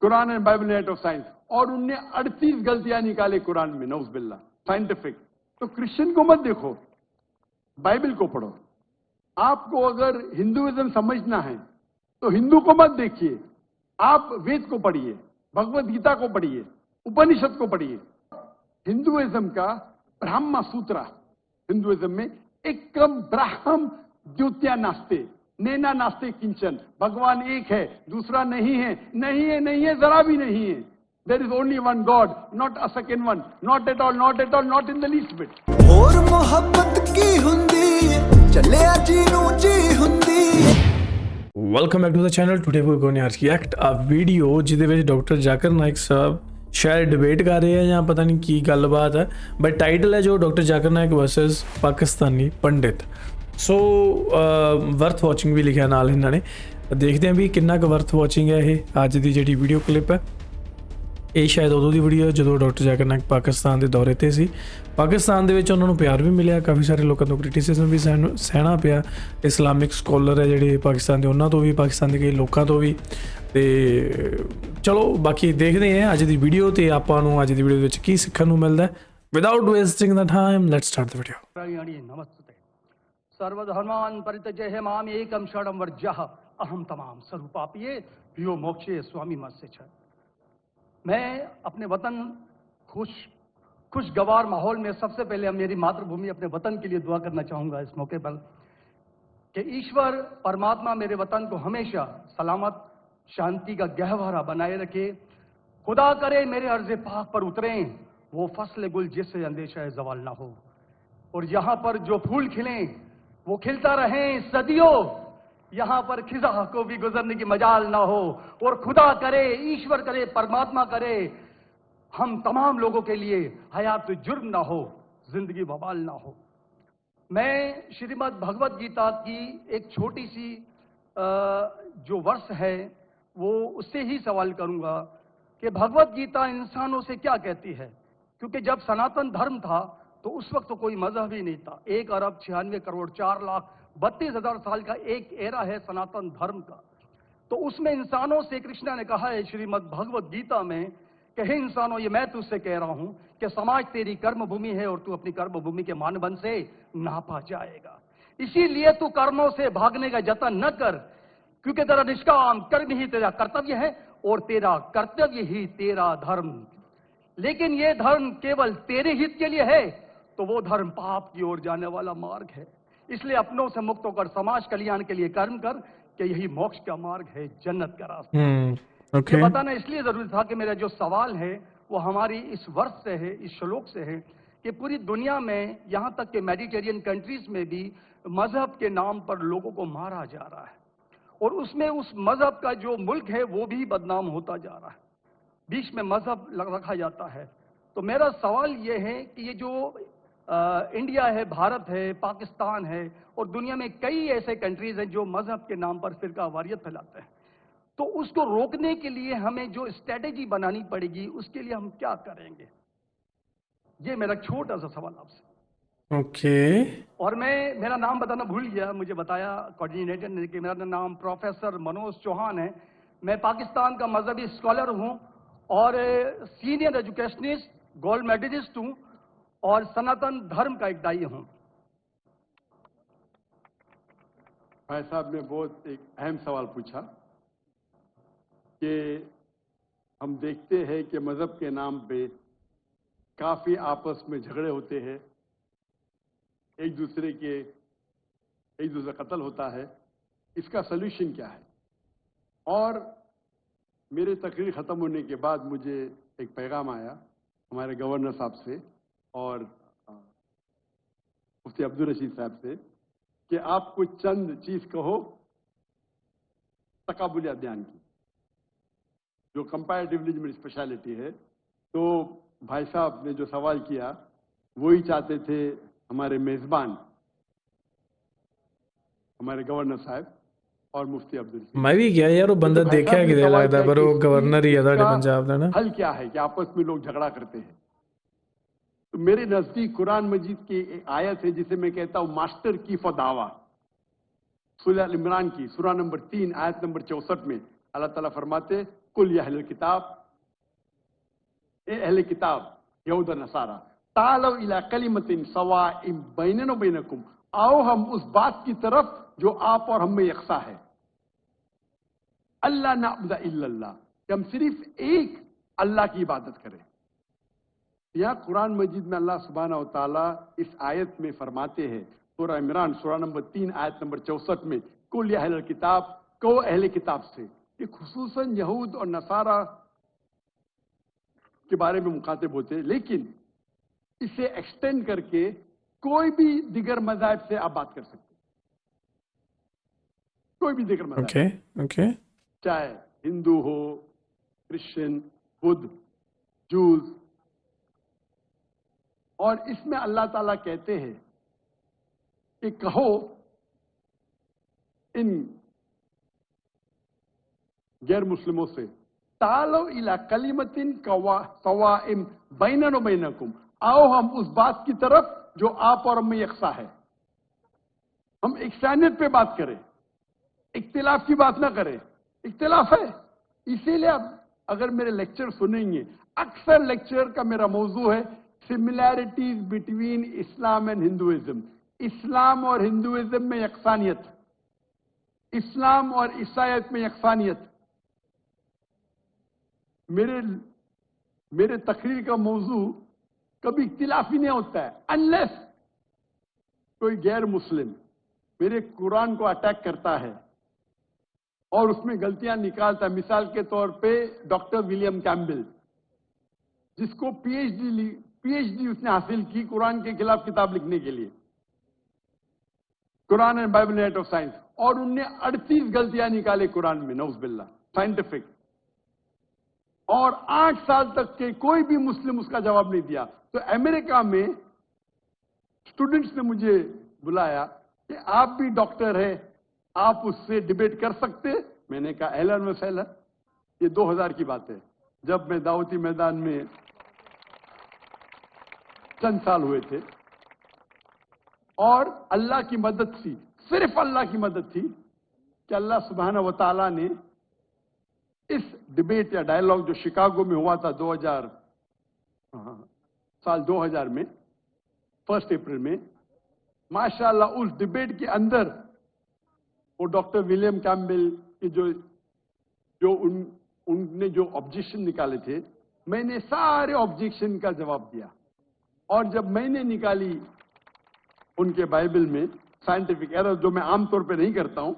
Quran and Bible net of science, और उनने 38 गलतियां निकाले कुरान में, नौज बिल्ला, साइंटिफिक। तो क्रिश्चियन को मत देखो, बाइबल को पढ़ो। आपको अगर हिंदुइज्म समझना है तो हिंदू को मत देखिए, आप वेद को पढ़िए, भगवत गीता को पढ़िए, उपनिषद को पढ़िए। हिंदुइज्म का ब्रह्म सूत्र, हिंदुइज्म में एकम ब्राह्म द्वितीया नास्ते, नैना नास्ते किंचन, भगवान एक है, दूसरा नहीं है, नहीं है, नहीं है, जरा भी नहीं है। There is only one God, not a second one, not at all, not at all, not in the least bit. और मोहब्बत की हुंदी चले जी नू जी हुंदी। Welcome back to the channel. Today we going to react a video ਜਿਹਦੇ ਵਿੱਚ ਡਾਕਟਰ ਜ਼ਾਕਿਰ ਨਾਇਕ ਸਾਹਿਬ ਸ਼ਾਇਦ ਡਿਬੇਟ ਕਰ ਰਹੇ ਆ ਜਾਂ ਪਤਾ ਨਹੀਂ ਕੀ ਗੱਲਬਾਤ ਹੈ, ਬਟ ਟਾਈਟਲ ਹੈ ਜੋ ਡਾਕਟਰ ਜ਼ਾਕਿਰ ਨਾਇਕ ਵਰਸਸ ਪਾਕਿਸਤਾਨੀ ਪੰਡਿਤ। ਸੋ ਵਰਥ ਵਾਚਿੰਗ ਵੀ ਲਿਖਿਆ ਨਾਲ ਇਹਨਾਂ ਨੇ। ਦੇਖਦੇ ਹਾਂ ਵੀ ਕਿੰਨਾ ਕੁ ਵਰਥ ਵਾਚਿੰਗ ਹੈ ਇਹ ਅੱਜ ਦੀ ਜਿਹੜੀ ਵੀਡੀਓ ਕਲਿੱਪ ਹੈ। ਇਹ ਸ਼ਾਇਦ ਉਦੋਂ ਦੀ ਵੀਡੀਓ ਜਦੋਂ ਡਾਕਟਰ ਜ਼ਾਕਿਰ ਨਾਇਕ ਪਾਕਿਸਤਾਨ ਦੇ ਦੌਰੇ 'ਤੇ ਸੀ। ਪਾਕਿਸਤਾਨ ਦੇ ਵਿੱਚ ਉਹਨਾਂ ਨੂੰ ਪਿਆਰ ਵੀ ਮਿਲਿਆ, ਕਾਫੀ ਸਾਰੇ ਲੋਕਾਂ ਤੋਂ ਕ੍ਰਿਟਿਸਿਜ਼ਮ ਵੀ ਸਹਿਣਾ ਪਿਆ। ਇਸਲਾਮਿਕ ਸਕੋਲਰ ਹੈ ਜਿਹੜੇ ਪਾਕਿਸਤਾਨ ਦੇ, ਉਹਨਾਂ ਤੋਂ ਵੀ, ਪਾਕਿਸਤਾਨ ਦੇ ਕਈ ਲੋਕਾਂ ਤੋਂ ਵੀ। ਤੇ ਚਲੋ ਬਾਕੀ ਦੇਖਦੇ ਹਾਂ ਅੱਜ ਦੀ ਵੀਡੀਓ ਤੇ ਆਪਾਂ ਨੂੰ ਅੱਜ ਦੀ ਵੀਡੀਓ ਵਿੱਚ ਕੀ ਸਿੱਖਣ ਨੂੰ ਮਿਲਦਾ। Without wasting the time let's start the video. नमस्ते सर्वधर्मान् परित्यज्य माम एकम शरणं वर्जः अहम तमाम स्वरूपापिये यो मोक्षे स्वामी मत्स्य छ। मैं अपने वतन खुशगवार माहौल में सबसे पहले मेरी मातृभूमि अपने वतन के लिए दुआ करना चाहूँगा इस मौके पर कि ईश्वर परमात्मा मेरे वतन को हमेशा सलामत शांति का गहवारा बनाए रखे। खुदा करे मेरे अर्ज़ पाक पर उतरें वो फसल गुल जिससे अंदेशा जवाल ना हो, और यहाँ पर जो फूल खिलें वो खिलता रहें सदियों, यहाँ पर खिजा को भी गुजरने की मजाल ना हो। और खुदा करे, ईश्वर करे, परमात्मा करे हम तमाम लोगों के लिए हयात जुर्म ना हो, जिंदगी बवाल ना हो। मैं श्रीमद् भगवत गीता की एक छोटी सी जो वर्ष है वो उससे ही सवाल करूंगा कि भगवत गीता इंसानों से क्या कहती है। क्योंकि जब सनातन धर्म था तो उस वक्त तो कोई मजहब ही नहीं था। 1 अरब 96 करोड़ 4,32,000 साल का एक एरा है सनातन धर्म का। तो उसमें इंसानों से कृष्ण ने कहा है श्रीमद् भगवत गीता में कि हे इंसानों, ये मैं तुझसे कह रहा हूं कि समाज तेरी कर्म भूमि है और तू अपनी कर्म भूमि के मानदंड से नापा जाएगा। इसीलिए तू कर्मों से भागने का जतन न कर, क्योंकि तेरा निष्काम कर्म ही तेरा कर्तव्य है और तेरा कर्तव्य ही तेरा धर्म। लेकिन ये धर्म केवल तेरे हित के लिए है तो वो धर्म पाप की ओर जाने वाला मार्ग है। इसलिए अपनों से मुक्त होकर समाज कल्याण के लिए कर्म कर, कि यही मोक्ष का मार्ग है, जन्नत का रास्ता। ये बताना इसलिए जरूरी था कि मेरा जो सवाल है वो हमारी इस वर्ष से है, इस श्लोक से है कि पूरी दुनिया में, यहाँ तक कि मेडिटेरियन कंट्रीज में भी मजहब के नाम पर लोगों को मारा जा रहा है, और उसमें उस मजहब का जो मुल्क है वो भी बदनाम होता जा रहा है, बीच में मजहब रखा जाता है। तो मेरा सवाल ये है कि ये जो इंडिया है, भारत है, पाकिस्तान है, और दुनिया में कई ऐसे कंट्रीज हैं जो मजहब के नाम पर फिरका वारियत फैलाते हैं, तो उसको रोकने के लिए हमें जो स्ट्रेटेजी बनानी पड़ेगी उसके लिए हम क्या करेंगे? ये मेरा छोटा सा सवाल आपसे। ओके। और मेरा नाम बताना भूल गया, मुझे बताया कोऑर्डिनेटर ने कि मेरा नाम प्रोफेसर मनोज चौहान है। मैं पाकिस्तान का मजहबी स्कॉलर हूं और सीनियर एजुकेशनिस्ट, गोल्ड मेडलिस्ट हूं और सनातन धर्म का एक दाई हूं। भाई साहब ने बहुत एक अहम सवाल पूछा कि हम देखते हैं कि मजहब के नाम पे काफी आपस में झगड़े होते हैं, एक दूसरे का कत्ल होता है। इसका सलूशन क्या है? और मेरे तकरीर खत्म होने के बाद मुझे एक पैगाम आया हमारे गवर्नर साहब से और मुफ्ती अब्दुल रशीद साहब से कि आप कुछ चंद चीज कहो तकाबुलियत बयान की, जो कंपैरेटिवली मेरी स्पेशलिटी है। तो भाई साहब ने जो सवाल किया वही चाहते थे हमारे मेजबान, हमारे गवर्नर साहब और मुफ्ती अब्दुल रशीद। मैं भी गया यार, वो बंदा देखा कि लगता पर वो गवर्नर ही है पंजाब का ना। हल क्या है कि आपस में लोग झगड़ा करते हैं। तो मेरे नजदीक कुरान मजीद की एक आयत है जिसे मैं कहता हूं मास्टर की फदावा, सूरह अल इमरान की सूरह नंबर 3 आयत नंबर 64 में अल्लाह ताला फरमाते कुल या अहल किताब, ए अहल किताब यहूद और नसारा, तालो इला कलिमतिन सवाइम बैनना व बैनकुम, आओ हम उस बात की तरफ जो आप और हम में यकसा है। अल्लाह नअबुद इल्लल्लाह, कि हम सिर्फ एक अल्लाह की इबादत करें। यह कुरान मजीद में अल्लाह सुब्हानहू व तआला इस आयत में फरमाते हैं, सूरह इमरान सूरह नंबर 3 आयत नंबर 64 में, कुल या अहल किताब, को अहले किताब से। ये खुसूसन यहूद और नसारा के बारे में मुखातिब होते हैं, लेकिन इसे एक्सटेंड करके कोई भी दिगर मज़ाहिब से आप बात कर सकते हैं, कोई भी दिगर मज़ाहिब, ओके ओके, चाहे हिंदू हो, क्रिश्चियन, बुद्ध, जूस। और इसमें अल्लाह ताला कहते हैं कि कहो इन गैर मुस्लिमों से, तालो इला कलिमतिन सवाइम बैनना व बैनकुम, आओ हम उस बात की तरफ जो आप और हम में यकसा है। हम इकसानियत पे बात करें, इख्तिलाफ की बात ना करें। इख्तिलाफ है, इसीलिए आप अगर मेरे लेक्चर सुनेंगे, अक्सर लेक्चर का मेरा मौजू है similarities between Islam and Hinduism, Islam और हिंदुइज्म में यकसानियत, इस्लाम और ईसाईयत में यकसानियत। मेरे तकरीर का मौजू कभी इख्तिलाफ ही नहीं होता है, अनलेस कोई गैर मुस्लिम मेरे कुरान को अटैक करता है और उसमें गलतियां निकालता है। मिसाल के तौर पे डॉक्टर विलियम कैम्बेल, जिसको पीएचडी उसने हासिल की कुरान के खिलाफ किताब लिखने के लिए, Quran and Bible net of science, और उनने 38 गलतियां निकाले कुरान में, नौज़ुबिल्लाह, साइंटिफिक। और 8 साल तक के कोई भी मुस्लिम उसका जवाब नहीं दिया। तो अमेरिका में स्टूडेंट्स ने मुझे बुलाया कि आप भी डॉक्टर हैं, आप उससे डिबेट कर सकते। मैंने कहा अहलन व सहलन। ये 2000 की बात है, जब मैं दावती मैदान में चंद साल हुए थे, और अल्लाह की मदद थी, सिर्फ अल्लाह की मदद थी कि अल्लाह सुब्हानहू व तआला ने इस डिबेट या डायलॉग जो शिकागो में हुआ था 2000 में 1 अप्रैल में, माशाअल्लाह उस डिबेट के अंदर वो डॉक्टर विलियम कैम्बेल की उनने जो ऑब्जेक्शन निकाले थे, मैंने सारे ऑब्जेक्शन का जवाब दिया। और जब मैंने निकाली उनके बाइबल में साइंटिफिक एरर, जो मैं आमतौर पे नहीं करता हूं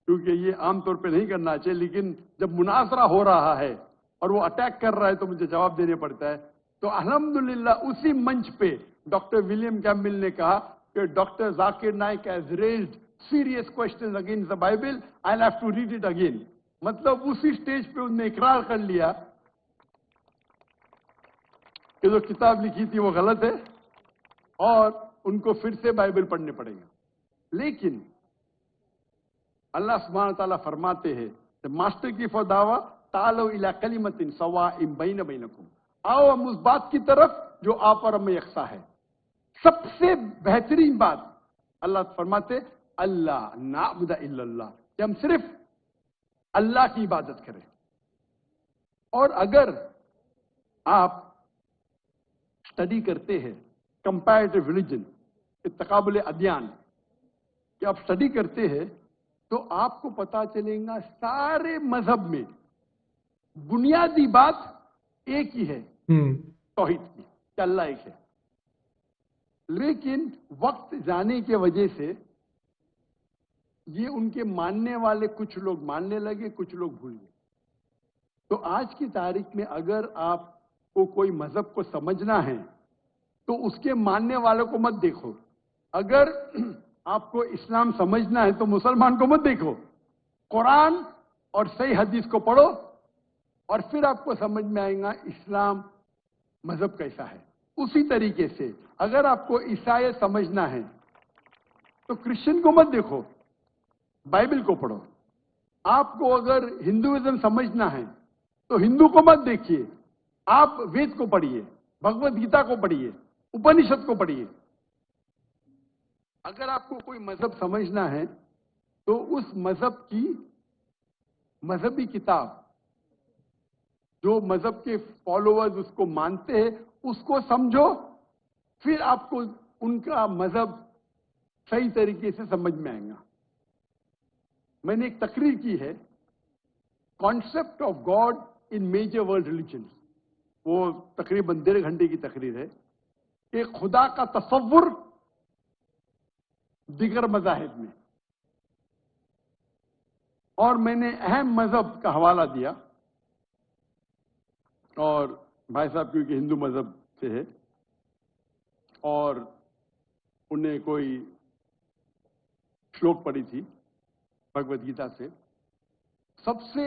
क्योंकि ये आमतौर पे नहीं करना चाहिए, लेकिन जब मुनाजरा हो रहा है और वो अटैक कर रहा है तो मुझे जवाब देने पड़ता है। तो अल्हम्दुलिल्लाह उसी मंच पे डॉक्टर विलियम कैम्बेल ने कहा कि doctor Zakir Naik has raised serious questions against the Bible, I will have to read it again. मतलब उसी स्टेज पे उन्होंने इकरार कर लिया कि जो किताब लिखी थी वो गलत है और उनको फिर से बाइबल पढ़ने पड़ेगा। लेकिन अल्लाह सुब्हानहू व तआला फरमाते हैं, मास्टर की फदावा, तालो इला कलिमतिन सवाइम बैन बैनकुम, आओ हम उस बात की तरफ जो आप और हम में यकसा है। सबसे बेहतरीन बात अल्लाह फरमाते, अल्लाह नाअबुद इल्लल्लाह, कि हम सिर्फ अल्लाह की इबादत करें। और अगर आप स्टडी करते हैं कंपैरेटिव रिलीजन, तकाबुल अदयान, कि आप स्टडी करते हैं तो आपको पता चलेगा सारे मजहब में बुनियादी बात एक ही है, तौहीद की, कि अल्लाह एक है। लेकिन वक्त जाने की वजह से ये उनके मानने वाले कुछ लोग मानने लगे, कुछ लोग भूल गए। तो आज की तारीख में अगर आपको कोई मजहब को समझना है तो उसके मानने वालों को मत देखो। अगर आपको इस्लाम समझना है तो मुसलमान को मत देखो, कुरान और सही हदीस को पढ़ो और फिर आपको समझ में आएगा इस्लाम मजहब कैसा है। उसी तरीके से अगर आपको ईसाई समझना है तो क्रिश्चियन को मत देखो, बाइबल को पढ़ो। आपको अगर हिंदुइज्म समझना है तो हिंदू को मत देखिए, आप वेद को पढ़िए, भगवत गीता को पढ़िए, उपनिषद को पढ़िए। अगर आपको कोई मजहब समझना है तो उस मजहब की मजहबी किताब जो मजहब के फॉलोअर्स उसको मानते हैं उसको समझो, फिर आपको उनका मजहब सही तरीके से समझ में आएगा। मैंने एक तकरीर की है, concept of God in major world religion, वो तकरीबन 1.5 घंटे की तकरीर है कि खुदा का तसव्वुर दिगर मजाहिब में, और मैंने अहम मजहब का हवाला दिया, और भाई साहब क्योंकि हिंदू मजहब से है और उन्हें कोई श्लोक पढ़ी थी भगवत गीता से। सबसे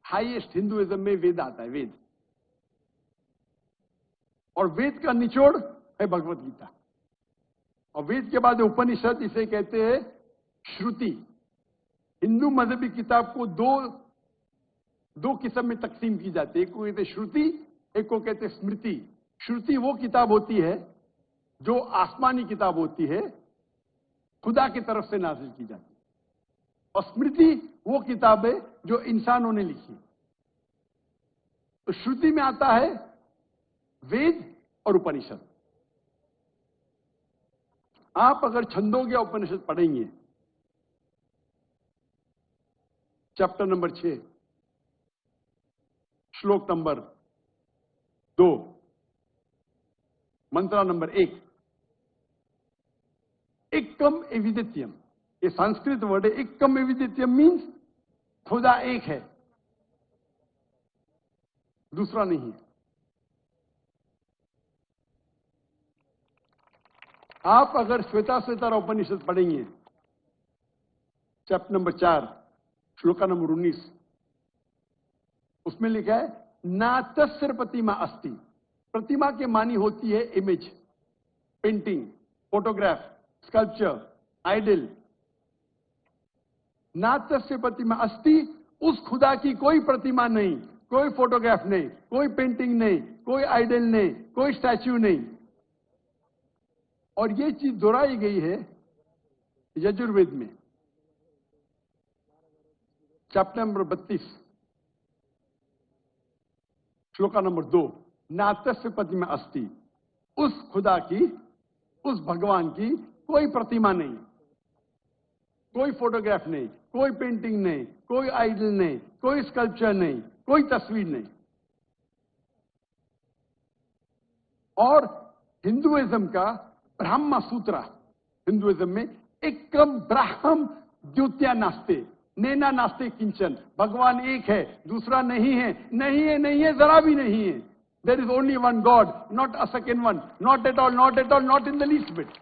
हाईएस्ट हिंदुइज्म में वेद आता है, वेद, और वेद का निचोड़ है भगवत गीता, और वेद के बाद उपनिषद, इसे कहते हैं श्रुति। हिंदू मजहबी किताब को दो किस्म में तकसीम की जाती है, एक को कहते हैं श्रुति, एक को कहते हैं स्मृति। श्रुति वो किताब होती है जो आसमानी किताब होती है, खुदा की तरफ से नाजिल की जाती है, और स्मृति वो किताब है जो इंसानों ने लिखी। तो श्रुति में आता है वेद और उपनिषद। आप अगर छंदोग्य उपनिषद पढ़ेंगे, चैप्टर नंबर 6, श्लोक नंबर 2, मंत्र नंबर 1, एकम एविदित्यम, ये संस्कृत वर्ड है। एकम एविदित्यम मीन्स खुदा एक है, दूसरा नहीं है। आप अगर श्वेताश्वेतर उपनिषद पढ़ेंगे, चैप्टर नंबर 4, श्लोका नंबर 19, उसमें लिखा है नातस्य प्रतिमा अस्ति। प्रतिमा के मानी होती है image, painting, photograph, sculpture, idol. नातस्य प्रतिमा अस्ति, उस खुदा की कोई प्रतिमा नहीं, कोई फोटोग्राफ नहीं, कोई पेंटिंग नहीं, कोई आइडल नहीं, कोई स्टैच्यू नहीं। और ये चीज दोहराई गई है यजुर्वेद में, चैप्टर नंबर 32, श्लोका नंबर 2, नातस्य प्रतिमा अस्ति। उस खुदा की, उस भगवान की कोई प्रतिमा नहीं, कोई फोटोग्राफ नहीं, कोई पेंटिंग नहीं, कोई आइडल नहीं, कोई स्कल्पचर नहीं, कोई तस्वीर नहीं। और हिंदुइज्म का ब्रह्म सूत्र, हिंदुइज्म में एकम ब्रह्म द्वितीया नास्ते, नैना नास्ते किंचन। भगवान एक है, दूसरा नहीं है, नहीं है, नहीं है, जरा भी नहीं है। There is only one God, not a second one, not at all, not at all, not in the least bit.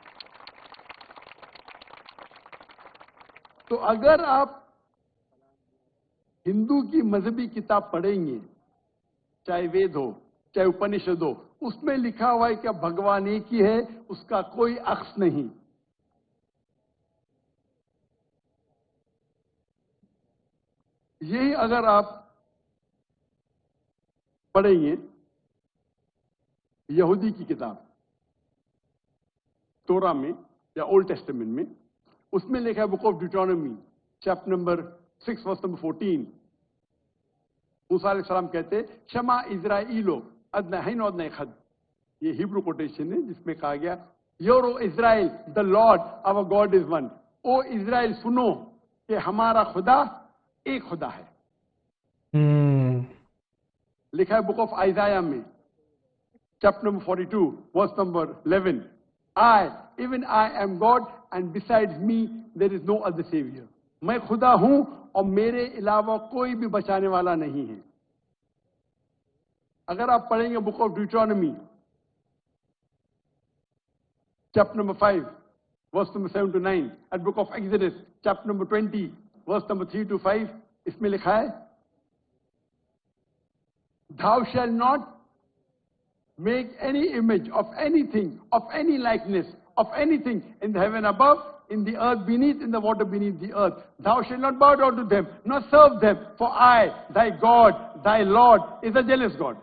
तो अगर आप हिंदू की मजहबी किताब पढ़ेंगे, चाहे वेद हो, चाहे उपनिषद हो, उसमें लिखा हुआ है कि भगवान एक ही है, उसका कोई अक्स नहीं। यही अगर आप पढ़ेंगे यहूदी की किताब तोरा में या ओल्ड टेस्टामेंट में, उसमें लिखा है book of Deuteronomy, chapter number 6, verse number 14। मूसा अलैहिस्सलाम कहते शमा इज़राइलो अदनहैन अदनखद, ये हिब्रू कोटेशन है जिसमें कहा गया योरो Israel the Lord our God is one. ओ इज़राइल सुनो कि हमारा खुदा एक खुदा है। लिखा है बुक ऑफ आइजाया में, chapter number 42, verse number 11, I even I am God and besides me there is no other saviour. मैं खुदा हूं और मेरे अलावा कोई भी बचाने वाला नहीं है। अगर आप पढ़ेंगे book of Deuteronomy, chapter number 5, verse number 7 to 9, at book of Exodus, chapter number 20, verse number 3 to 5, इसमें लिखा है thou shall not make any image of anything, of any likeness, of anything in the heaven above, in the earth beneath, in the water beneath the earth. Thou shalt not bow down to them, nor serve them, for I, thy God, thy Lord, is a jealous God.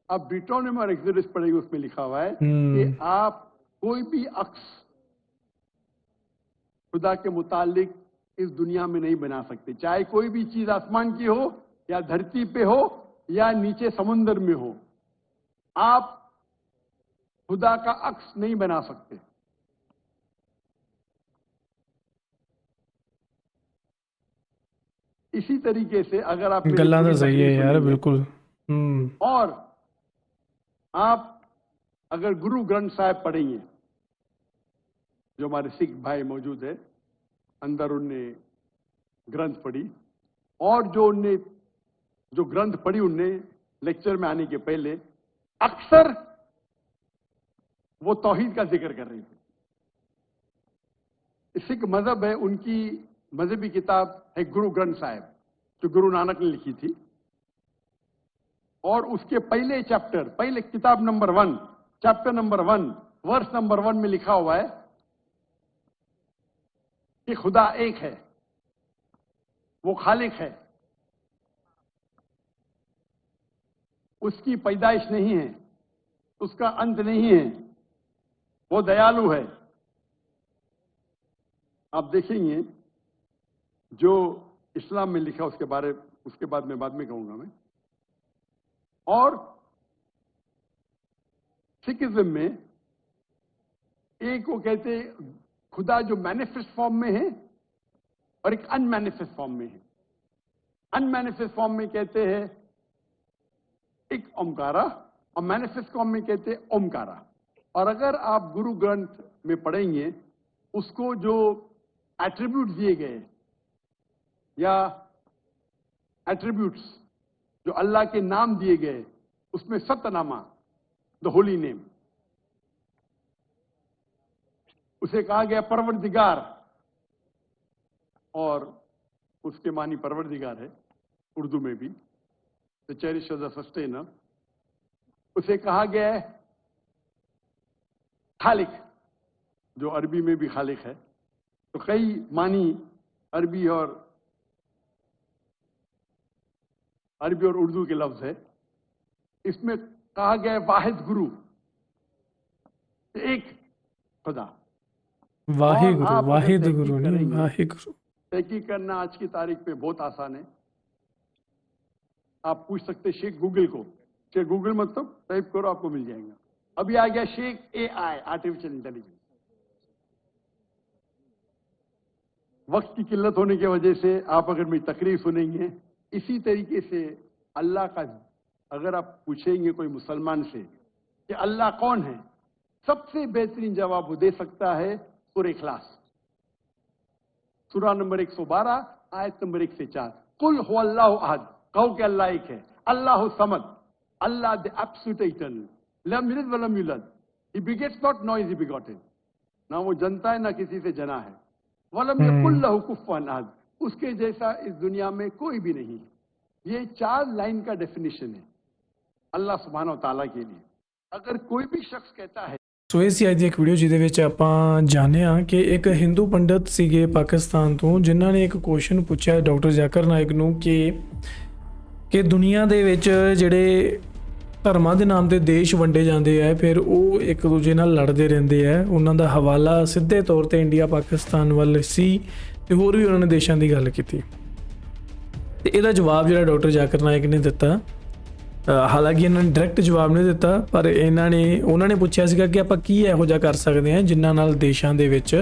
अब ड्यूटोनॉमी और exodus पढ़ेंगे, उसमें लिखा हुआ है कि आप कोई भी अक्स खुदा के मुतालिक इस दुनिया में नहीं बना सकते। चाहे कोई भी चीज आसमान की हो या धरती पे हो या नीचे समुंदर में हो, आप खुदा का अक्स नहीं बना सकते। इसी तरीके से अगर आप मेरी ਗੱਲਾਂ ਤਾਂ पूरी ਸਹੀ ਹੈ तकरीर ਯਾर सुनेंगे, ਬਿਲकुल। और आप अगर गुरु ग्रंथ साहिब पढ़ेंगे, जो हमारे सिख भाई मौजूद है, अंदर उनने ग्रंथ पढ़ी, और जो ग्रंथ पढ़ी उनने लेक्चर में आने के पहले अक्सर वो तौहीद का जिक्र कर रही थी। सिख मजहब है, उनकी मजहबी किताब है गुरु ग्रंथ साहिब, जो गुरु नानक ने लिखी थी, और उसके पहले चैप्टर, पहले किताब नंबर 1, चैप्टर नंबर 1, वर्स नंबर 1 में लिखा हुआ है कि खुदा एक है, वो खालिक है, उसकी पैदाइश नहीं है, उसका अंत नहीं है, वो दयालु है। आप देखेंगे जो इस्लाम में लिखा उसके बाद में कहूंगा मैं। और सिखिज्म में एक को कहते खुदा जो मैनिफेस्ट फॉर्म में है और एक अनमैनिफेस्ट फॉर्म में है। अनमैनिफेस्ट फॉर्म में कहते हैं एक ओमकारा, और मैनिफेस्ट फॉर्म में कहते हैं ओमकारा। और अगर आप गुरु ग्रंथ में पढ़ेंगे, उसको जो एट्रीब्यूट दिए गए या एट्रीब्यूट्स जो अल्लाह के नाम दिए गए, उसमें सतनामा, द होली नेम, उसे कहा गया परवरदिगार, और उसके मानी परवरदिगार है उर्दू में भी, द चेरिश द सस्टेनर। उसे कहा गया है खालिक, जो अरबी में भी खालिक है। तो कई मानी अरबी और उर्दू के लफ्ज है। इसमें कहा गया है वाहिद गुरु, एक खुदा। वाहे और गुरु, आप अगर वाहिद तहकीक गुरु नहीं, करेंगे, वाहे गुरु। तहकीक करना आज की तारीख पे बहुत आसान है। आप पूछ सकते शेख गूगल को, शेख गूगल मतलब टाइप करो, आपको मिल जाएगा। अभी आ गया शेख AI, आर्टिफिशियल इंटेलिजेंस। वक्त की किल्लत होने की वजह से आप अगर मेरी तकरीर सुनेंगे, इसी तरीके से अल्लाह का अगर आप पूछेंगे कोई मुसलमान से कि अल्लाह कौन है, सबसे बेहतरीन जवाब वो दे सकता है सूरह इखलास, सूरा नंबर 112, आयत नंबर 1 से 4। कुल हुवल्लाहु अहद, कहो कि अल्लाह एक है। अल्लाहु समद, अल्लाह द एब्सोल्यूट इटर्नल, लम यलिद व लम यूलद, he begets not nor is he begotten, ना वो जनता है ना किसी से जना है। वलम यकुल लहु कुफुवन अहद, उसके जैसा इस दुनिया में कोई भी नहीं है। ये 4 लाइन का डेफिनेशन है अल्लाह सुब्हानहू व तआला के लिए। अगर कोई भी शख्स कहता है, ਸੋ ਇਹ ਸੀ ਅੱਜ ਦੀ ਇੱਕ ਵੀਡੀਓ ਜਿਹਦੇ ਵਿੱਚ ਆਪਾਂ ਜਾਣਿਆ ਕਿ ਇੱਕ ਹਿੰਦੂ ਪੰਡਤ ਸੀਗੇ ਪਾਕਿਸਤਾਨ ਤੋਂ, ਜਿਨ੍ਹਾਂ ਨੇ ਇੱਕ ਕੁਐਸਚਨ ਪੁੱਛਿਆ ਡਾਕਟਰ ਜ਼ਾਕਿਰ ਨਾਇਕ ਨੂੰ ਕਿ ਦੁਨੀਆ ਦੇ ਵਿੱਚ ਜਿਹੜੇ ਧਰਮਾਂ ਦੇ ਨਾਮ ਤੇ ਦੇਸ਼ ਵੰਡੇ ਜਾਂਦੇ ਆ, ਫਿਰ ਉਹ ਇੱਕ ਦੂਜੇ ਨਾਲ ਲੜਦੇ ਰਹਿੰਦੇ ਆ। ਉਹਨਾਂ ਦਾ ਹਵਾਲਾ ਸਿੱਧੇ ਤੌਰ ਤੇ ਇੰਡੀਆ ਪਾਕਿਸਤਾਨ ਵੱਲ ਸੀ ਤੇ ਹੋਰ ਵੀ ਉਹਨਾਂ ਨੇ ਦੇਸ਼ਾਂ ਦੀ ਗੱਲ ਕੀਤੀ। ਤੇ ਇਹਦਾ ਜਵਾਬ ਜਿਹੜਾ ਡਾਕਟਰ ਜ਼ਾਕਿਰ ਨਾਇਕ ਨੇ ਦਿੱਤਾ, ਹਾਲਾਂਕਿ ਇਹਨਾਂ ਨੇ ਡਾਇਰੈਕਟ ਜਵਾਬ ਨਹੀਂ ਦਿੱਤਾ, ਪਰ ਉਹਨਾਂ ਨੇ ਪੁੱਛਿਆ ਸੀਗਾ ਕਿ ਆਪਾਂ ਕੀ ਇਹੋ ਜਿਹਾ ਕਰ ਸਕਦੇ ਹਾਂ ਜਿਨ੍ਹਾਂ ਨਾਲ ਦੇਸ਼ਾਂ ਦੇ ਵਿੱਚ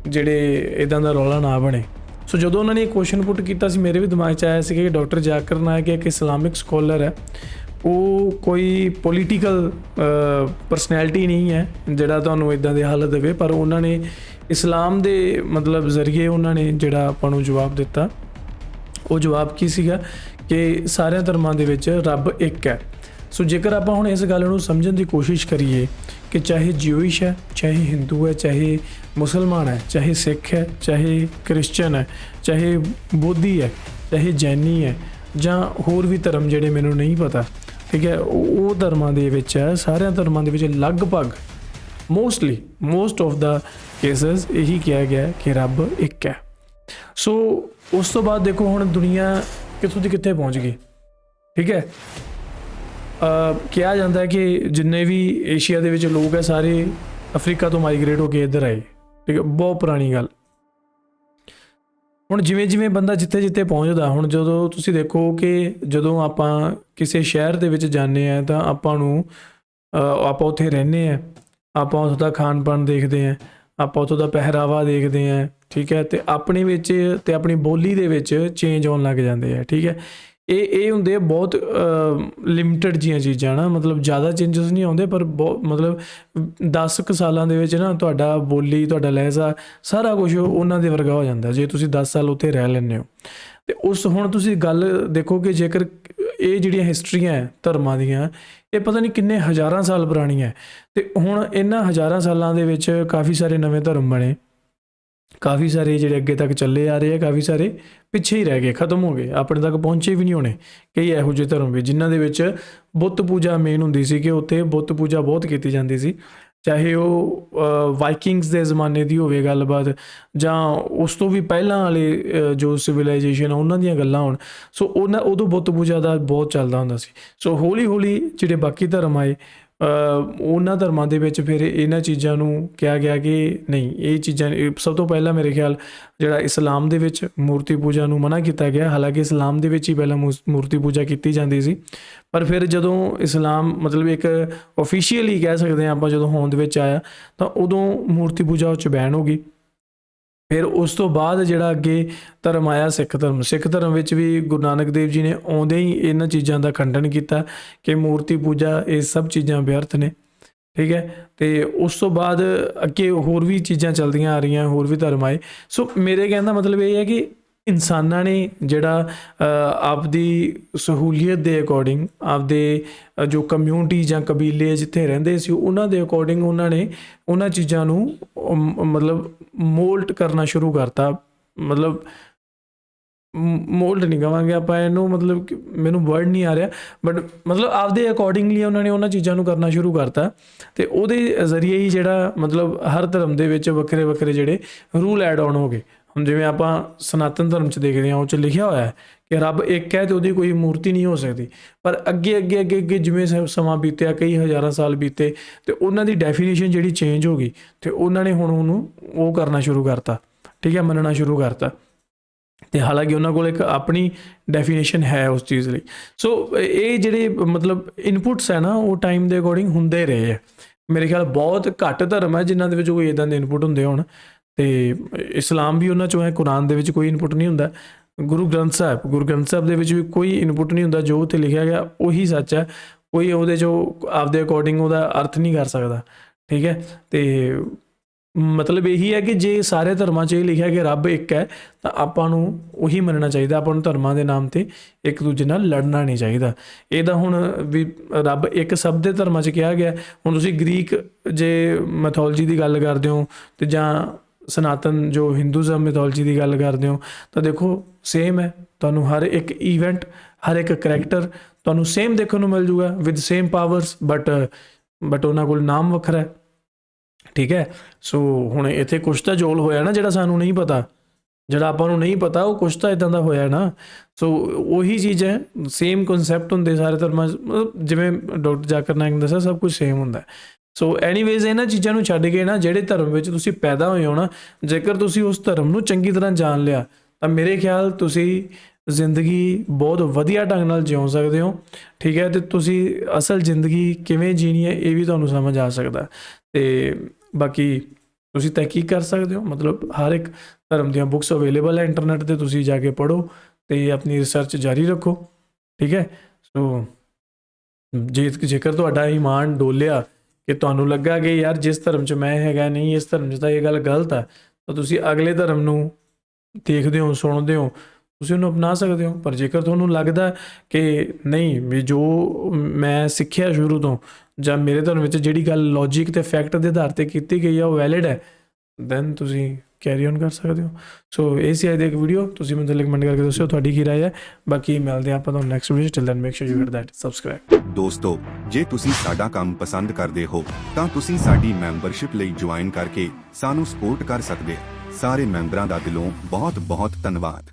ਜਿਹੜੇ ਇਦਾਂ ਦਾ ਰੌਲਾ ਨਾ ਬਣੇ। ਸੋ ਜਦੋਂ ਉਹਨਾਂ ਨੇ ਇਹ ਕੁਐਸਚਨ ਪੁੱਟ ਕੀਤਾ ਸੀ, ਮੇਰੇ ਵੀ ਦਿਮਾਗ 'ਚ ਆਇਆ ਸੀ ਕਿ ਡਾਕਟਰ ਜ਼ਾਕਿਰ ਨਾਇਕ ਇੱਕ ਇਸਲਾਮਿਕ ਸਕੋਲਰ ਹੈ, ਉਹ ਕੋਈ ਪੋਲੀਟੀਕਲ ਪਰਸਨੈਲਿਟੀ ਨਹੀਂ ਹੈ ਜਿਹੜਾ ਤੁਹਾਨੂੰ ਇਦਾਂ ਦੇ ਹੱਲ ਦੇਵੇ, ਪਰ ਉਹਨਾਂ ਨੇ ਇਸਲਾਮ ਦੇ ਮਤਲਬ ਜ਼ਰੀਏ ਉਹਨਾਂ ਨੇ ਜਿਹੜਾ ਆਪਾਂ ਨੂੰ ਜਵਾਬ ਦਿੱਤਾ। ਉਹ ਜਵਾਬ ਕੀ ਸੀਗਾ ਕਿ ਸਾਰਿਆਂ ਧਰਮਾਂ ਦੇ ਵਿੱਚ ਰੱਬ ਇੱਕ ਹੈ। ਸੋ ਜੇਕਰ ਆਪਾਂ ਹੁਣ ਇਸ ਗੱਲ ਨੂੰ ਸਮਝਣ ਦੀ ਕੋਸ਼ਿਸ਼ ਕਰੀਏ ਕਿ ਚਾਹੇ ਜਿਊਇਸ਼ ਹੈ, ਚਾਹੇ ਹਿੰਦੂ ਹੈ, ਚਾਹੇ ਮੁਸਲਮਾਨ ਹੈ, ਚਾਹੇ ਸਿੱਖ ਹੈ, ਚਾਹੇ ਕ੍ਰਿਸਚਨ ਹੈ, ਚਾਹੇ ਬੋਧੀ ਹੈ, ਚਾਹੇ ਜੈਨੀ ਹੈ, ਜਾਂ ਹੋਰ ਵੀ ਧਰਮ ਜਿਹੜੇ ਮੈਨੂੰ ਨਹੀਂ ਪਤਾ, ਠੀਕ ਹੈ, ਉਹ ਧਰਮਾਂ ਦੇ ਵਿੱਚ ਹੈ। ਸਾਰਿਆਂ ਧਰਮਾਂ ਦੇ ਵਿੱਚ ਲਗਭਗ ਮੋਸਟ ਆਫ ਦਾ ਕੇਸਿਸ ਇਹੀ ਕਿਹਾ ਗਿਆ ਕਿ ਰੱਬ ਇੱਕ ਹੈ। ਸੋ ਉਸ ਤੋਂ ਬਾਅਦ ਦੇਖੋ ਹੁਣ ਦੁਨੀਆ ਕਿੱਥੋਂ ਦੀ ਕਿੱਥੇ ਪਹੁੰਚ ਗਈ, ਠੀਕ ਹੈ। ਕਿਹਾ ਜਾਂਦਾ ਹੈ ਕਿ ਜਿੰਨੇ ਵੀ ਏਸ਼ੀਆ ਦੇ ਵਿੱਚ ਲੋਕ ਹੈ ਸਾਰੇ ਅਫਰੀਕਾ ਤੋਂ ਮਾਈਗ੍ਰੇਟ ਹੋ ਕੇ ਇੱਧਰ ਆਏ, ਠੀਕ ਹੈ, ਬਹੁਤ ਪੁਰਾਣੀ ਗੱਲ। ਹੁਣ ਜਿਵੇਂ ਜਿਵੇਂ ਬੰਦਾ ਜਿੱਥੇ ਜਿੱਥੇ ਪਹੁੰਚਦਾ, ਹੁਣ ਜਦੋਂ ਤੁਸੀਂ ਦੇਖੋ ਕਿ ਜਦੋਂ ਆਪਾਂ ਕਿਸੇ ਸ਼ਹਿਰ ਦੇ ਵਿੱਚ ਜਾਂਦੇ ਹਾਂ ਤਾਂ ਆਪਾਂ ਨੂੰ ਆਪਾਂ ਉੱਥੇ ਰਹਿੰਦੇ ਹਾਂ, ਆਪਾਂ ਉੱਥੋਂ ਦਾ ਖਾਣ ਪਾਣ ਦੇਖਦੇ ਹਾਂ, ਆਪਾਂ ਉੱਥੋਂ ਦਾ ਪਹਿਰਾਵਾ ਦੇਖਦੇ ਹਾਂ, ਠੀਕ ਹੈ, ਅਤੇ ਆਪਣੇ ਵਿੱਚ ਅਤੇ ਆਪਣੀ ਬੋਲੀ ਦੇ ਵਿੱਚ ਚੇਂਜ ਆਉਣ ਲੱਗ ਜਾਂਦੇ ਆ, ਠੀਕ ਹੈ। ਇਹ ਹੁੰਦੇ ਆ ਬਹੁਤ ਲਿਮਟਿਡ ਜੀਆਂ ਚੀਜ਼ਾਂ ਨਾ, ਮਤਲਬ ਜ਼ਿਆਦਾ ਚੇਂਜਸ ਨਹੀਂ ਆਉਂਦੇ, ਪਰ ਬਹੁਤ ਮਤਲਬ 10 ਕੁ ਸਾਲਾਂ ਦੇ ਵਿੱਚ ਨਾ ਤੁਹਾਡਾ ਬੋਲੀ, ਤੁਹਾਡਾ ਲਹਿਜ਼ਾ, ਸਾਰਾ ਕੁਝ ਉਹਨਾਂ ਦੇ ਵਰਗਾ ਹੋ ਜਾਂਦਾ ਜੇ ਤੁਸੀਂ 10 ਸਾਲ ਉੱਥੇ ਰਹਿ ਲੈਂਦੇ ਹੋ। ਅਤੇ ਹੁਣ ਤੁਸੀਂ ਗੱਲ ਦੇਖੋ ਕਿ ਜੇਕਰ ਇਹ ਜਿਹੜੀਆਂ ਹਿਸਟਰੀਆਂ ਹੈ ਧਰਮਾਂ ਦੀਆਂ, ਇਹ ਪਤਾ ਨਹੀਂ ਕਿੰਨੇ ਹਜ਼ਾਰਾਂ ਸਾਲ ਪੁਰਾਣੀਆਂ, ਅਤੇ ਹੁਣ ਇਹਨਾਂ ਹਜ਼ਾਰਾਂ ਸਾਲਾਂ ਦੇ ਵਿੱਚ ਕਾਫੀ ਸਾਰੇ ਨਵੇਂ ਧਰਮ ਬਣੇ, ਕਾਫੀ ਸਾਰੇ ਜਿਹੜੇ ਅੱਗੇ ਤੱਕ ਚੱਲੇ ਆ ਰਹੇ ਆ, ਕਾਫੀ ਸਾਰੇ ਪਿੱਛੇ ਹੀ ਰਹਿ ਗਏ, ਖਤਮ ਹੋ ਗਏ, ਆਪਣੇ ਤੱਕ ਪਹੁੰਚੇ ਵੀ ਨਹੀਂ ਹੋਣੇ। ਕਈ ਇਹੋ ਜਿਹੇ ਧਰਮ ਵੀ ਜਿਨ੍ਹਾਂ ਦੇ ਵਿੱਚ ਬੁੱਤ ਪੂਜਾ ਮੇਨ ਹੁੰਦੀ ਸੀ, ਕਿ ਉੱਥੇ ਬੁੱਤ ਪੂਜਾ ਬਹੁਤ ਕੀਤੀ ਜਾਂਦੀ ਸੀ, ਚਾਹੇ ਉਹ ਵਾਈਕਿੰਗਸ ਦੇ ਜ਼ਮਾਨੇ ਦੀ ਹੋਵੇ ਗੱਲਬਾਤ, ਜਾਂ ਉਸ ਤੋਂ ਵੀ ਪਹਿਲਾਂ ਵਾਲੇ ਜੋ ਸਿਵਲਾਈਜੇਸ਼ਨ ਆ ਉਹਨਾਂ ਦੀਆਂ ਗੱਲਾਂ ਹੋਣ। ਸੋ ਉਦੋਂ ਬੁੱਤ ਪੂਜਾ ਦਾ ਬਹੁਤ ਚੱਲਦਾ ਹੁੰਦਾ ਸੀ। ਸੋ ਹੌਲੀ ਹੌਲੀ ਜਿਹੜੇ ਬਾਕੀ ਧਰਮ ਆਏ, ਉਹਨਾਂ ਧਰਮਾਂ ਦੇ ਵਿੱਚ ਫਿਰ ਇਹਨਾਂ ਚੀਜ਼ਾਂ ਨੂੰ ਕਿਹਾ ਗਿਆ ਕਿ ਨਹੀਂ, ਇਹ ਚੀਜ਼ਾਂ ਸਭ ਤੋਂ ਪਹਿਲਾਂ ਮੇਰੇ ਖਿਆਲ ਜਿਹੜਾ ਇਸਲਾਮ ਦੇ ਵਿੱਚ ਮੂਰਤੀ ਪੂਜਾ ਨੂੰ ਮਨ੍ਹਾ ਕੀਤਾ ਗਿਆ, ਹਾਲਾਂਕਿ ਇਸਲਾਮ ਦੇ ਵਿੱਚ ਹੀ ਪਹਿਲਾਂ ਮੂਰਤੀ ਪੂਜਾ ਕੀਤੀ ਜਾਂਦੀ ਸੀ, ਪਰ ਫਿਰ ਜਦੋਂ ਇਸਲਾਮ ਮਤਲਬ ਇੱਕ ਓਫੀਸ਼ੀਅਲੀ ਕਹਿ ਸਕਦੇ ਹਾਂ ਆਪਾਂ ਜਦੋਂ ਹੋਂਦ ਵਿੱਚ ਆਇਆ, ਤਾਂ ਉਦੋਂ ਮੂਰਤੀ ਪੂਜਾ ਉਹ 'ਚ ਬੈਨ ਹੋ ਗਈ। ਫਿਰ ਉਸ ਤੋਂ ਬਾਅਦ ਜਿਹੜਾ ਅੱਗੇ ਧਰਮ ਆਇਆ ਸਿੱਖ ਧਰਮ। ਸਿੱਖ ਧਰਮ ਵਿੱਚ ਵੀ ਗੁਰੂ ਨਾਨਕ ਦੇਵ ਜੀ ਨੇ ਆਉਂਦੇ ਹੀ ਇਹਨਾਂ ਚੀਜ਼ਾਂ ਦਾ ਖੰਡਨ ਕੀਤਾ ਕਿ ਮੂਰਤੀ ਪੂਜਾ ਇਹ ਸਭ ਚੀਜ਼ਾਂ ਵਿਅਰਥ ਨੇ, ਠੀਕ ਹੈ। ਅਤੇ ਉਸ ਤੋਂ ਬਾਅਦ ਅੱਗੇ ਹੋਰ ਵੀ ਚੀਜ਼ਾਂ ਚੱਲਦੀਆਂ ਆ ਰਹੀਆਂ, ਹੋਰ ਵੀ ਧਰਮ ਆਏ। ਸੋ ਮੇਰੇ ਕਹਿਣ ਦਾ ਮਤਲਬ ਇਹ ਹੈ ਕਿ ਇਨਸਾਨਾਂ ਨੇ ਜਿਹੜਾ ਆਪਦੀ ਸਹੂਲੀਅਤ ਦੇ ਅਕੋਰਡਿੰਗ, ਆਪਦੇ ਜੋ ਕਮਿਊਨਿਟੀ ਜਾਂ ਕਬੀਲੇ ਜਿੱਥੇ ਰਹਿੰਦੇ ਸੀ ਉਹਨਾਂ ਦੇ ਅਕੋਰਡਿੰਗ ਉਹਨਾਂ ਨੇ ਉਹਨਾਂ ਚੀਜ਼ਾਂ ਨੂੰ ਮਤਲਬ ਮੋਲਡ ਕਰਨਾ ਸ਼ੁਰੂ ਕਰਤਾ। ਮਤਲਬ ਮੋਲਡ ਨਹੀਂ ਕਹਾਂਗੇ ਆਪਾਂ ਇਹਨੂੰ, ਮਤਲਬ ਮੈਨੂੰ ਵਰਡ ਨਹੀਂ ਆ ਰਿਹਾ, ਬਟ ਮਤਲਬ ਆਪਦੇ ਅਕੋਰਡਿੰਗਲੀ ਉਹਨਾਂ ਨੇ ਉਹਨਾਂ ਚੀਜ਼ਾਂ ਨੂੰ ਕਰਨਾ ਸ਼ੁਰੂ ਕਰਤਾ, ਅਤੇ ਉਹਦੇ ਜ਼ਰੀਏ ਹੀ ਜਿਹੜਾ ਮਤਲਬ ਹਰ ਧਰਮ ਦੇ ਵਿੱਚ ਵੱਖਰੇ ਵੱਖਰੇ ਜਿਹੜੇ ਰੂਲ ਐਡ ਆਨ ਹੋ ਗਏ। ਹੁਣ ਜਿਵੇਂ ਆਪਾਂ ਸਨਾਤਨ ਧਰਮ 'ਚ ਦੇਖਦੇ ਹਾਂ, ਉਹ 'ਚ ਲਿਖਿਆ ਹੋਇਆ ਹੈ ਕਿ ਰੱਬ ਇੱਕ ਹੈ ਅਤੇ ਉਹਦੀ ਕੋਈ ਮੂਰਤੀ ਨਹੀਂ ਹੋ ਸਕਦੀ, ਪਰ ਅੱਗੇ ਅੱਗੇ ਅੱਗੇ ਅੱਗੇ ਜਿਵੇਂ ਸਮਾਂ ਬੀਤਿਆ, ਕਈ ਹਜ਼ਾਰਾਂ ਸਾਲ ਬੀਤੇ, ਅਤੇ ਉਹਨਾਂ ਦੀ ਡੈਫੀਨੇਸ਼ਨ ਜਿਹੜੀ ਚੇਂਜ ਹੋ ਗਈ, ਅਤੇ ਉਹਨਾਂ ਨੇ ਹੁਣ ਉਹਨੂੰ ਉਹ ਕਰਨਾ ਸ਼ੁਰੂ ਕਰਤਾ, ਠੀਕ ਹੈ, ਮੰਨਣਾ ਸ਼ੁਰੂ ਕਰਤਾ। ਅਤੇ ਹਾਲਾਂਕਿ ਉਹਨਾਂ ਕੋਲ ਇੱਕ ਆਪਣੀ ਡੈਫੀਨੇਸ਼ਨ ਹੈ ਉਸ ਚੀਜ਼ ਲਈ। ਸੋ ਇਹ ਜਿਹੜੇ ਮਤਲਬ ਇਨਪੁਟਸ ਹੈ ਨਾ, ਉਹ ਟਾਈਮ ਦੇ ਅਕੋਰਡਿੰਗ ਹੁੰਦੇ ਰਹੇ ਹੈ। ਮੇਰੇ ਖਿਆਲ ਬਹੁਤ ਘੱਟ ਧਰਮ ਹੈ ਜਿਨ੍ਹਾਂ ਦੇ ਵਿੱਚ ਕੋਈ ਇੱਦਾਂ ਦੇ ਇਨਪੁਟ ਹੁੰਦੇ ਹੋਣ, ਅਤੇ ਇਸਲਾਮ ਵੀ ਉਹਨਾਂ 'ਚੋਂ ਹੈ। ਕੁਰਾਨ ਦੇ ਵਿੱਚ ਕੋਈ ਇਨਪੁਟ ਨਹੀਂ ਹੁੰਦਾ। ਗੁਰੂ ਗ੍ਰੰਥ ਸਾਹਿਬ ਦੇ ਵਿੱਚ ਵੀ ਕੋਈ ਇਨਪੁਟ ਨਹੀਂ ਹੁੰਦਾ, ਜੋ ਉੱਥੇ ਲਿਖਿਆ ਗਿਆ ਉਹੀ ਸੱਚ ਹੈ, ਕੋਈ ਉਹਦੇ 'ਚੋਂ ਆਪਦੇ ਅਕੋਰਡਿੰਗ ਉਹਦਾ ਅਰਥ ਨਹੀਂ ਕਰ ਸਕਦਾ, ਠੀਕ ਹੈ। ਅਤੇ ਮਤਲਬ ਇਹੀ ਹੈ ਕਿ ਜੇ ਸਾਰੇ ਧਰਮਾਂ 'ਚ ਇਹ ਲਿਖਿਆ ਕਿ ਰੱਬ ਇੱਕ ਹੈ, ਤਾਂ ਆਪਾਂ ਨੂੰ ਉਹੀ ਮੰਨਣਾ ਚਾਹੀਦਾ। ਆਪਾਂ ਨੂੰ ਧਰਮਾਂ ਦੇ ਨਾਮ 'ਤੇ ਇੱਕ ਦੂਜੇ ਨਾਲ ਲੜਨਾ ਨਹੀਂ ਚਾਹੀਦਾ। ਇਹਦਾ ਹੁਣ ਵੀ ਰੱਬ ਇੱਕ ਸਭ ਦੇ ਧਰਮਾਂ 'ਚ ਕਿਹਾ ਗਿਆ। ਹੁਣ ਤੁਸੀਂ ਗ੍ਰੀਕ ਜੇ ਮੈਥੋਲੋਜੀ ਦੀ ਗੱਲ ਕਰਦੇ ਹੋ, ਅਤੇ ਜਾਂ ਸਨਾਤਨ ਜੋ ਹਿੰਦੂਜ਼ਮ ਮੈਥੋਲੋਜੀ ਦੀ ਗੱਲ ਕਰਦੇ ਹੋ, ਤਾਂ ਦੇਖੋ ਸੇਮ ਹੈ। ਤੁਹਾਨੂੰ ਹਰ ਇੱਕ ਈਵੈਂਟ, ਹਰ ਇੱਕ ਕਰੈਕਟਰ ਤੁਹਾਨੂੰ ਸੇਮ ਦੇਖਣ ਨੂੰ ਮਿਲ ਜੂਗਾ ਵਿਦ ਸੇਮ ਪਾਵਰਸ, ਬਟ ਉਹਨਾਂ ਕੋਲ ਨਾਮ ਵੱਖਰਾ ਹੈ, ਠੀਕ ਹੈ। ਸੋ ਹੁਣ ਇੱਥੇ ਕੁਛ ਤਾਂ ਜੋਲ ਹੋਇਆ ਨਾ ਜਿਹੜਾ ਸਾਨੂੰ ਨਹੀਂ ਪਤਾ, ਜਿਹੜਾ ਆਪਾਂ ਨੂੰ ਨਹੀਂ ਪਤਾ, ਉਹ ਕੁਛ ਤਾਂ ਇੱਦਾਂ ਦਾ ਹੋਇਆ ਨਾ। ਸੋ ਉਹੀ ਚੀਜ਼ ਹੈ, ਸੇਮ ਕਨਸੈਪਟ ਹੁੰਦੇ ਸਾਰੇ ਧਰਮਾਂ 'ਚ। ਮਤਲਬ ਜਿਵੇਂ ਡਾਕਟਰ ਜ਼ਾਕਿਰ ਨਾਇਕ ਨੇ ਦੱਸਿਆ, ਸਭ ਕੁਝ ਸੇਮ ਹੁੰਦਾ। ਸੋ ਐਨੀਵੇਜ਼ ਇਹਨਾਂ ਚੀਜ਼ਾਂ ਨੂੰ ਛੱਡ ਕੇ ਨਾ, ਜਿਹੜੇ ਧਰਮ ਵਿੱਚ ਤੁਸੀਂ ਪੈਦਾ ਹੋਏ ਹੋ ਨਾ, ਜੇਕਰ ਤੁਸੀਂ ਉਸ ਧਰਮ ਨੂੰ ਚੰਗੀ ਤਰ੍ਹਾਂ ਜਾਣ ਲਿਆ, ਤਾਂ ਮੇਰੇ ਖਿਆਲ ਤੁਸੀਂ ਜ਼ਿੰਦਗੀ ਬਹੁਤ ਵਧੀਆ ਢੰਗ ਨਾਲ ਜਿਉ ਸਕਦੇ ਹੋ, ਠੀਕ ਹੈ। ਅਤੇ ਤੁਸੀਂ ਅਸਲ ਜ਼ਿੰਦਗੀ ਕਿਵੇਂ ਜੀਣੀ ਹੈ ਇਹ ਵੀ ਤੁਹਾਨੂੰ ਸਮਝ ਆ ਸਕਦਾ। ਅਤੇ ਬਾਕੀ ਤੁਸੀਂ ਤਹਿਕੀਕ ਕਰ ਸਕਦੇ ਹੋ, ਮਤਲਬ ਹਰ ਇੱਕ ਧਰਮ ਦੀਆਂ ਬੁੱਕਸ ਅਵੇਲੇਬਲ ਹੈ ਇੰਟਰਨੈਟ 'ਤੇ, ਤੁਸੀਂ ਜਾ ਕੇ ਪੜ੍ਹੋ ਅਤੇ ਆਪਣੀ ਰਿਸਰਚ ਜਾਰੀ ਰੱਖੋ, ਠੀਕ ਹੈ। ਸੋ ਜੇਕਰ ਤੁਹਾਡਾ ਈਮਾਨ ਡੋਲਿਆ ਕਿ ਤੁਹਾਨੂੰ ਲੱਗਾ ਕਿ ਯਾਰ ਜਿਸ ਧਰਮ 'ਚ ਮੈਂ ਹੈਗਾ ਨਹੀਂ, ਇਸ ਧਰਮ 'ਚ ਤਾਂ ਇਹ ਗੱਲ ਗਲਤ ਹੈ, ਤਾਂ ਤੁਸੀਂ ਅਗਲੇ ਧਰਮ ਨੂੰ ਦੇਖਦੇ ਹੋ, ਸੁਣਦੇ ਹੋ, ਤੁਸੀਂ ਉਹਨੂੰ ਅਪਣਾ ਸਕਦੇ ਹੋ। ਪਰ ਜੇਕਰ ਤੁਹਾਨੂੰ ਲੱਗਦਾ ਕਿ ਨਹੀਂ ਵੀ ਜੋ ਮੈਂ ਸਿੱਖਿਆ ਸ਼ੁਰੂ ਤੋਂ, ਜਾਂ ਮੇਰੇ ਧਰਮ ਵਿੱਚ ਜਿਹੜੀ ਗੱਲ ਲੌਜਿਕ ਅਤੇ ਫੈਕਟ ਦੇ ਆਧਾਰ 'ਤੇ ਕੀਤੀ ਗਈ ਆ ਉਹ ਵੈਲਿਡ ਹੈ, ਦੈਨ ਤੁਸੀਂ ਕੈਰੀ ਔਨ ਕਰ ਸਕਦੇ ਹੋ। ਸੋ ਇਹ ਸੀ ਅੱਜ ਦੀ ਇੱਕ ਵੀਡੀਓ। ਤੁਸੀਂ ਮੈਨੂੰ ਕਮੈਂਟ ਕਰਕੇ ਦੱਸਿਓ ਤੁਹਾਡੀ ਕੀ ਰਾਏ ਹੈ। ਬਾਕੀ ਮਿਲਦੇ ਆਪਾਂ ਤੁਹਾਨੂੰ ਨੈਕਸਟ ਵੀਡੀਓ 'ਚ। Till then make sure you hit that subscribe. ਦੋਸਤੋ, ਜੇ ਤੁਸੀਂ ਸਾਡਾ ਕੰਮ ਪਸੰਦ ਕਰਦੇ ਹੋ ਤਾਂ ਤੁਸੀਂ ਸਾਡੀ ਮੈਂਬਰਸ਼ਿਪ ਲਈ ਜੁਆਇਨ ਕਰਕੇ ਸਾਨੂੰ ਸਪੋਰਟ ਕਰ ਸਕਦੇ ਹੋ। ਸਾਰੇ ਮੈਂਬਰਾਂ ਦਾ ਦਿਲੋਂ ਬਹੁਤ ਬਹੁਤ ਧੰਨਵਾਦ।